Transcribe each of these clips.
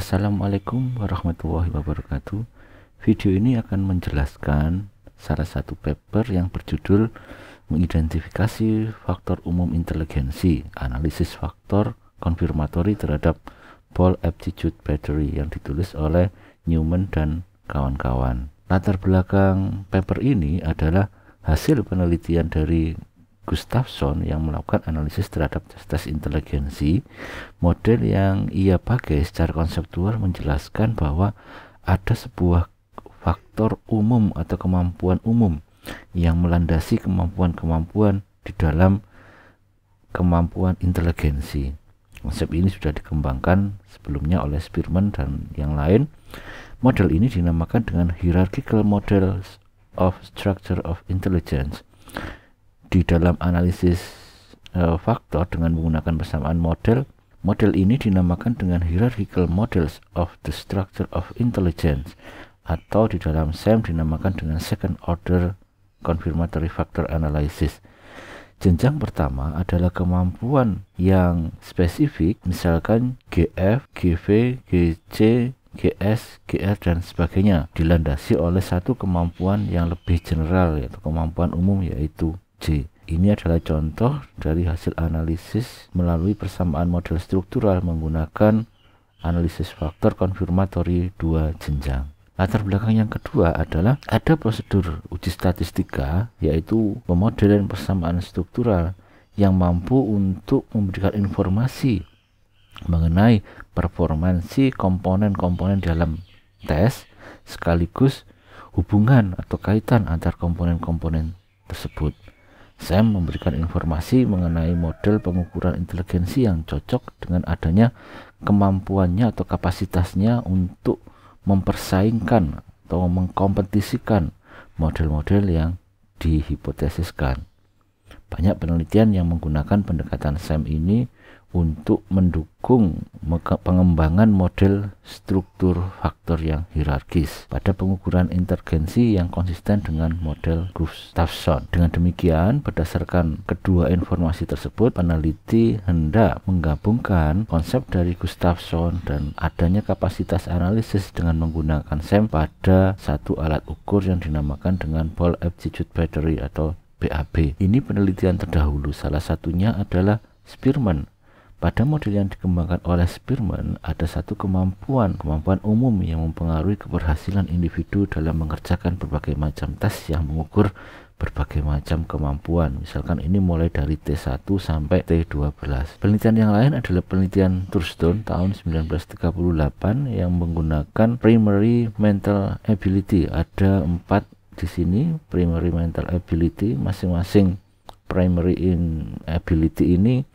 Assalamualaikum warahmatullahi wabarakatuh. Video ini akan menjelaskan salah satu paper yang berjudul Mengidentifikasi Faktor Umum Inteligensi, Analisis Faktor Konfirmatori terhadap Ball Aptitude Battery yang ditulis oleh Newman dan kawan-kawan. Latar belakang paper ini adalah hasil penelitian dari Gustafsson yang melakukan analisis terhadap tes inteligensi. Model yang ia pakai secara konseptual menjelaskan bahwa ada sebuah faktor umum atau kemampuan umum yang melandasi kemampuan-kemampuan di dalam kemampuan inteligensi. Konsep ini sudah dikembangkan sebelumnya oleh Spearman dan yang lain. Model ini dinamakan dengan Hierarchical Models of Structure of Intelligence. Di dalam analisis faktor dengan menggunakan persamaan model ini dinamakan dengan Hierarchical Models of the Structure of Intelligence, atau di dalam SEM dinamakan dengan Second Order Confirmatory Factor Analysis. Jenjang pertama adalah kemampuan yang spesifik, misalkan GF, GV, GC, GS, GR dan sebagainya, dilandasi oleh satu kemampuan yang lebih general, yaitu kemampuan umum, yaitu J. Ini adalah contoh dari hasil analisis melalui persamaan model struktural menggunakan analisis faktor konfirmatori dua jenjang. Latar belakang yang kedua adalah ada prosedur uji statistika, yaitu pemodelan persamaan struktural yang mampu untuk memberikan informasi mengenai performansi komponen-komponen dalam tes, sekaligus hubungan atau kaitan antar komponen-komponen tersebut. SEM memberikan informasi mengenai model pengukuran inteligensi yang cocok dengan adanya kemampuannya atau kapasitasnya untuk mempersaingkan atau mengkompetisikan model-model yang dihipotesiskan. Banyak penelitian yang menggunakan pendekatan SEM ini untuk mendukung pengembangan model struktur faktor yang hierarkis pada pengukuran inteligensi yang konsisten dengan model Gustafsson. Dengan demikian, berdasarkan kedua informasi tersebut, peneliti hendak menggabungkan konsep dari Gustafsson dan adanya kapasitas analisis dengan menggunakan SEM pada satu alat ukur yang dinamakan dengan Ball Aptitude Battery atau BAB. Ini penelitian terdahulu, salah satunya adalah Spearman. Pada model yang dikembangkan oleh Spearman, ada satu kemampuan umum yang mempengaruhi keberhasilan individu dalam mengerjakan berbagai macam tes yang mengukur berbagai macam kemampuan. Misalkan ini mulai dari T1 sampai T12. Penelitian yang lain adalah penelitian Thurston tahun 1938 yang menggunakan primary mental ability. Ada 4 di sini primary mental ability. Masing-masing primary ability ini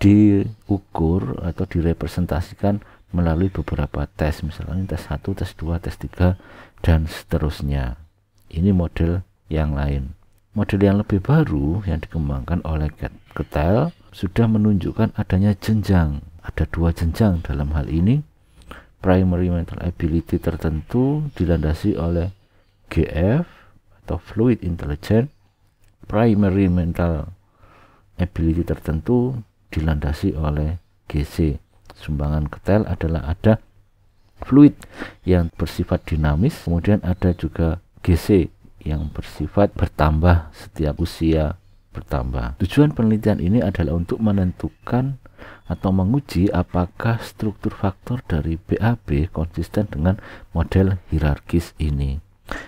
diukur atau direpresentasikan melalui beberapa tes, misalnya tes 1, tes 2, tes 3 dan seterusnya. Ini model yang lain. Model yang lebih baru yang dikembangkan oleh Cattell sudah menunjukkan adanya jenjang. Ada 2 jenjang dalam hal ini. Primary mental ability tertentu dilandasi oleh GF atau fluid intelligence. Primary mental ability tertentu dilandasi oleh GC. Sumbangan Cattell adalah ada fluid yang bersifat dinamis, kemudian ada juga GC yang bersifat bertambah setiap usia bertambah. Tujuan penelitian ini adalah untuk menentukan atau menguji apakah struktur faktor dari BAB konsisten dengan model hierarkis ini.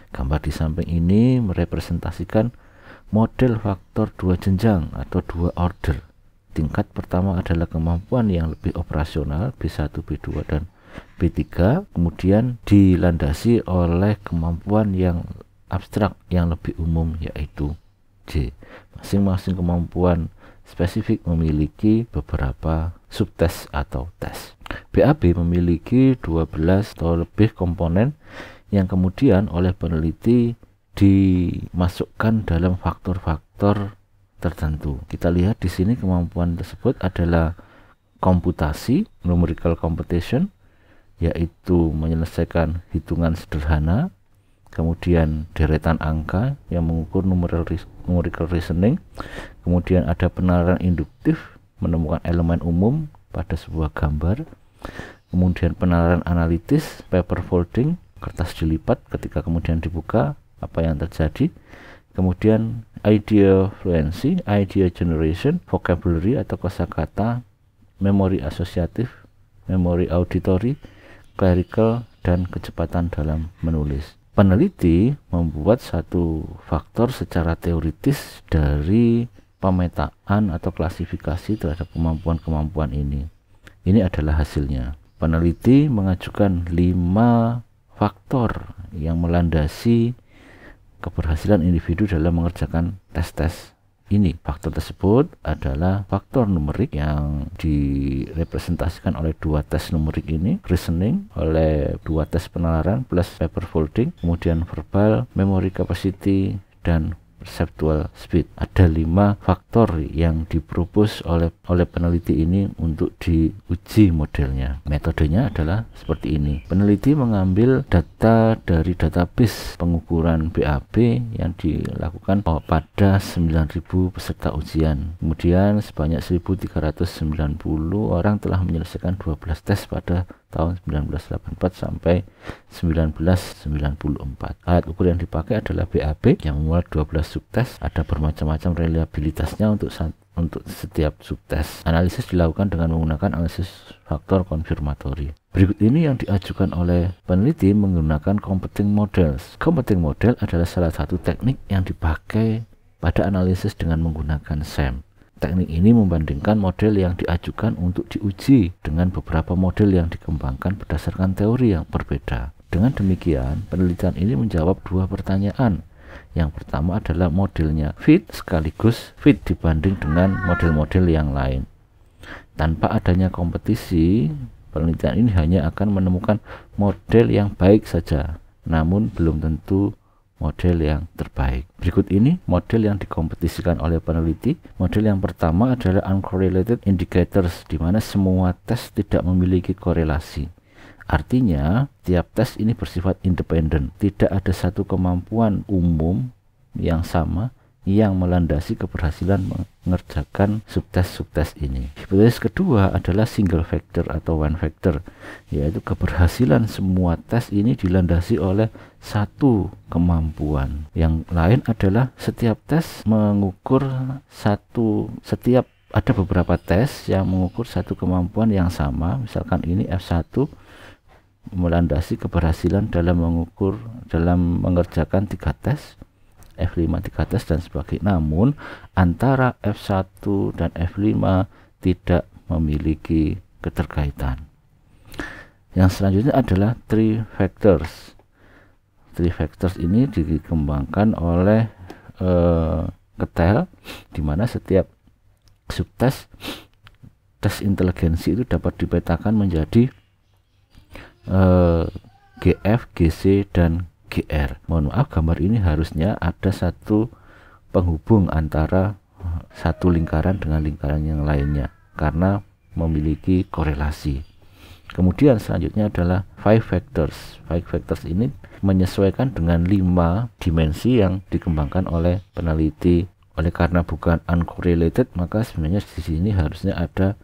Gambar di samping ini merepresentasikan model faktor 2 jenjang atau 2 order. Tingkat pertama adalah kemampuan yang lebih operasional B1, B2 dan B3, kemudian dilandasi oleh kemampuan yang abstrak yang lebih umum yaitu J. Masing-masing kemampuan spesifik memiliki beberapa subtes atau tes. BAB memiliki 12 atau lebih komponen yang kemudian oleh peneliti dimasukkan dalam faktor-faktor tertentu. Kita lihat di sini kemampuan tersebut adalah komputasi, numerical computation, yaitu menyelesaikan hitungan sederhana, kemudian deretan angka yang mengukur numerical reasoning, kemudian ada penalaran induktif, menemukan elemen umum pada sebuah gambar, Kemudian penalaran analitis, paper folding, kertas dilipat, ketika kemudian dibuka apa yang terjadi. Kemudian idea fluency, idea generation, vocabulary atau kosakata, memori asosiatif, memori auditory, clerical, dan kecepatan dalam menulis. Peneliti membuat satu faktor secara teoritis dari pemetaan atau klasifikasi terhadap kemampuan-kemampuan ini. Ini adalah hasilnya. Peneliti mengajukan 5 faktor yang melandasi keberhasilan individu dalam mengerjakan tes-tes ini. Faktor tersebut adalah faktor numerik yang direpresentasikan oleh 2 tes numerik ini, reasoning oleh 2 tes penalaran plus paper folding, kemudian verbal, memory capacity, dan perceptual speed. Ada 5 faktor yang dipropos oleh peneliti ini untuk diuji modelnya. Metodenya adalah seperti ini. Peneliti mengambil data dari database pengukuran BAB yang dilakukan pada 9.000 peserta ujian. Kemudian sebanyak 1.390 orang telah menyelesaikan 12 tes pada tahun 1984 sampai 1994. Alat ukur yang dipakai adalah BAB yang memuat 12 subtes. Ada bermacam-macam reliabilitasnya untuk setiap subtes. Analisis dilakukan dengan menggunakan analisis faktor konfirmatori. Berikut ini yang diajukan oleh peneliti menggunakan competing models. Competing model adalah salah satu teknik yang dipakai pada analisis dengan menggunakan SAM. Teknik ini membandingkan model yang diajukan untuk diuji dengan beberapa model yang dikembangkan berdasarkan teori yang berbeda. Dengan demikian, penelitian ini menjawab 2 pertanyaan. Yang pertama adalah modelnya fit sekaligus fit dibanding dengan model-model yang lain. Tanpa adanya kompetisi, penelitian ini hanya akan menemukan model yang baik saja, namun belum tentu model yang terbaik. Berikut ini model yang dikompetisikan oleh peneliti. Model yang pertama adalah uncorrelated indicators, di mana semua tes tidak memiliki korelasi. Artinya, tiap tes ini bersifat independen. Tidak ada satu kemampuan umum yang sama yang melandasi keberhasilan mengerjakan subtes-subtes ini. Hipotesis kedua adalah single factor atau one factor, yaitu keberhasilan semua tes ini dilandasi oleh satu kemampuan. Yang lain adalah setiap tes mengukur ada beberapa tes yang mengukur satu kemampuan yang sama. Misalkan ini F1 melandasi keberhasilan dalam mengerjakan 3 tes, F5 3 tes dan sebagainya. Namun antara F1 dan F5 tidak memiliki keterkaitan. Yang selanjutnya adalah three factors. Three factors ini dikembangkan oleh Ketel, di mana setiap subtes tes inteligensi itu dapat dipetakan menjadi GF, GC, dan GR. Mohon maaf, gambar ini harusnya ada satu penghubung antara satu lingkaran dengan lingkaran yang lainnya karena memiliki korelasi. Kemudian selanjutnya adalah 5 factors. 5 factors ini menyesuaikan dengan 5 dimensi yang dikembangkan oleh peneliti. Oleh karena bukan uncorrelated, maka sebenarnya di sini harusnya ada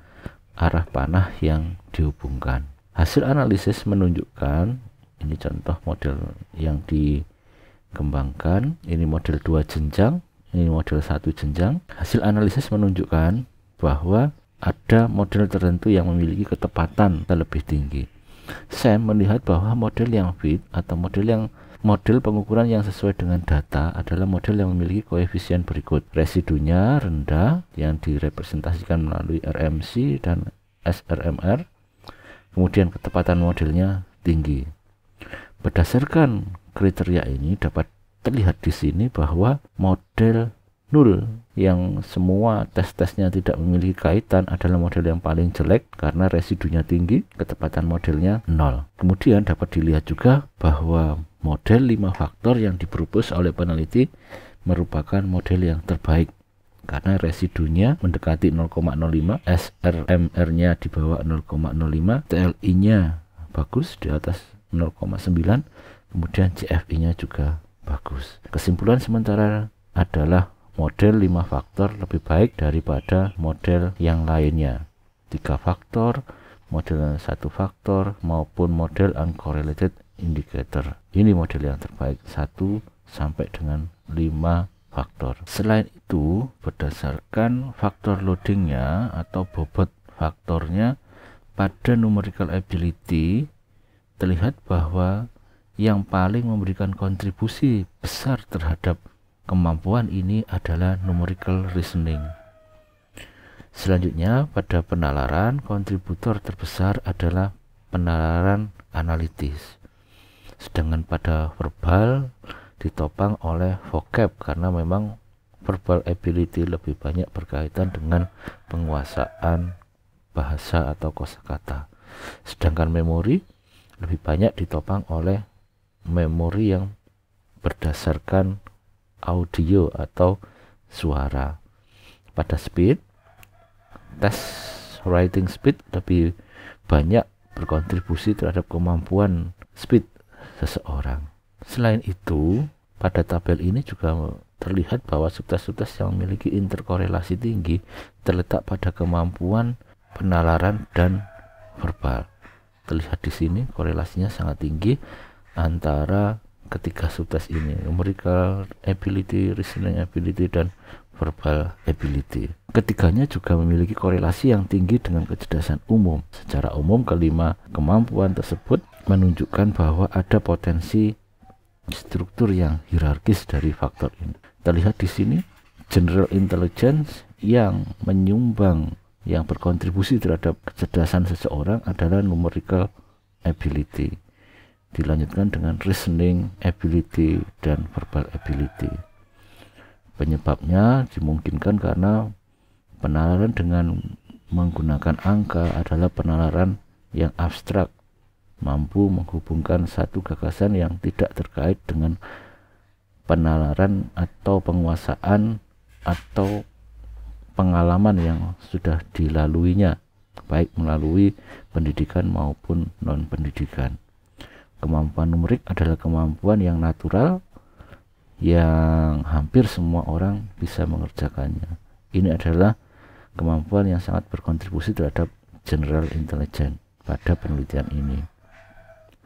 arah panah yang dihubungkan. Hasil analisis menunjukkan, ini contoh model yang dikembangkan, ini model 2 jenjang, ini model 1 jenjang. Hasil analisis menunjukkan bahwa ada model tertentu yang memiliki ketepatan lebih tinggi. Sam melihat bahwa model yang fit atau model pengukuran yang sesuai dengan data adalah model yang memiliki koefisien berikut. Residunya rendah yang direpresentasikan melalui RMC dan SRMR. Kemudian ketepatan modelnya tinggi. Berdasarkan kriteria ini dapat terlihat di sini bahwa model 0 yang semua tes-tesnya tidak memiliki kaitan adalah model yang paling jelek karena residunya tinggi, ketepatan modelnya 0. Kemudian dapat dilihat juga bahwa model 5 faktor yang dipropos oleh peneliti merupakan model yang terbaik karena residunya mendekati 0,05, SRMR-nya di bawah 0,05, TLI-nya bagus di atas 0,9, kemudian CFI-nya juga bagus. Kesimpulan sementara adalah model 5 faktor lebih baik daripada model yang lainnya. 3 faktor model satu faktor maupun model uncorrelated indicator. Ini model yang terbaik, 1 sampai dengan 5 faktor. Selain itu, berdasarkan faktor loadingnya atau bobot faktornya pada numerical ability, terlihat bahwa yang paling memberikan kontribusi besar terhadap kemampuan ini adalah numerical reasoning. Selanjutnya, pada penalaran, kontributor terbesar adalah penalaran analitis. Sedangkan pada verbal ditopang oleh vocab, karena memang verbal ability lebih banyak berkaitan dengan penguasaan bahasa atau kosakata. Sedangkan memori lebih banyak ditopang oleh memori yang berdasarkan audio atau suara. Pada speed, tes writing speed lebih banyak berkontribusi terhadap kemampuan speed seseorang. Selain itu, pada tabel ini juga terlihat bahwa subtes-subtes yang memiliki interkorelasi tinggi terletak pada kemampuan penalaran dan verbal. Terlihat di sini korelasinya sangat tinggi antara ketiga subtes ini, numerical ability, reasoning ability, dan verbal ability. Ketiganya juga memiliki korelasi yang tinggi dengan kecerdasan umum. Secara umum, kelima kemampuan tersebut menunjukkan bahwa ada potensi struktur yang hierarkis dari faktor ini. Terlihat di sini general intelligence yang menyumbang, yang berkontribusi terhadap kecerdasan seseorang adalah numerical ability. Dilanjutkan dengan reasoning ability dan verbal ability. Penyebabnya dimungkinkan karena penalaran dengan menggunakan angka adalah penalaran yang abstrak, mampu menghubungkan satu gagasan yang tidak terkait dengan penalaran atau penguasaan atau pengalaman yang sudah dilaluinya, baik melalui pendidikan maupun non-pendidikan. Kemampuan numerik adalah kemampuan yang natural yang hampir semua orang bisa mengerjakannya. Ini adalah kemampuan yang sangat berkontribusi terhadap general intelligence pada penelitian ini.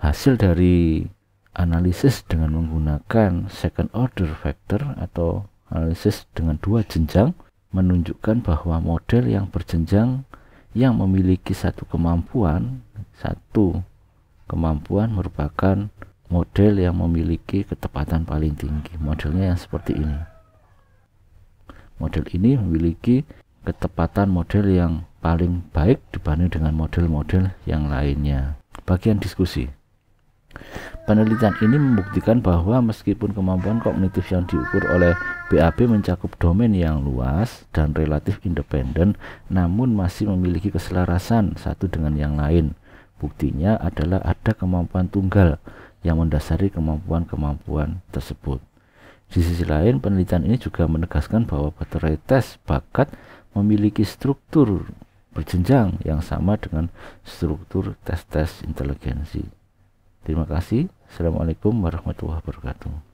Hasil dari analisis dengan menggunakan second order factor atau analisis dengan 2 jenjang menunjukkan bahwa model yang berjenjang yang memiliki satu kemampuan merupakan model yang memiliki ketepatan paling tinggi. Modelnya yang seperti ini. Model ini memiliki ketepatan model yang paling baik dibanding dengan model-model yang lainnya. Bagian diskusi. Penelitian ini membuktikan bahwa meskipun kemampuan kognitif yang diukur oleh BAB mencakup domain yang luas dan relatif independen, namun masih memiliki keselarasan satu dengan yang lain. Buktinya adalah ada kemampuan tunggal yang mendasari kemampuan-kemampuan tersebut. Di sisi lain, penelitian ini juga menegaskan bahwa baterai tes bakat memiliki struktur berjenjang yang sama dengan struktur tes-tes inteligensi. Terima kasih. Assalamualaikum warahmatullahi wabarakatuh.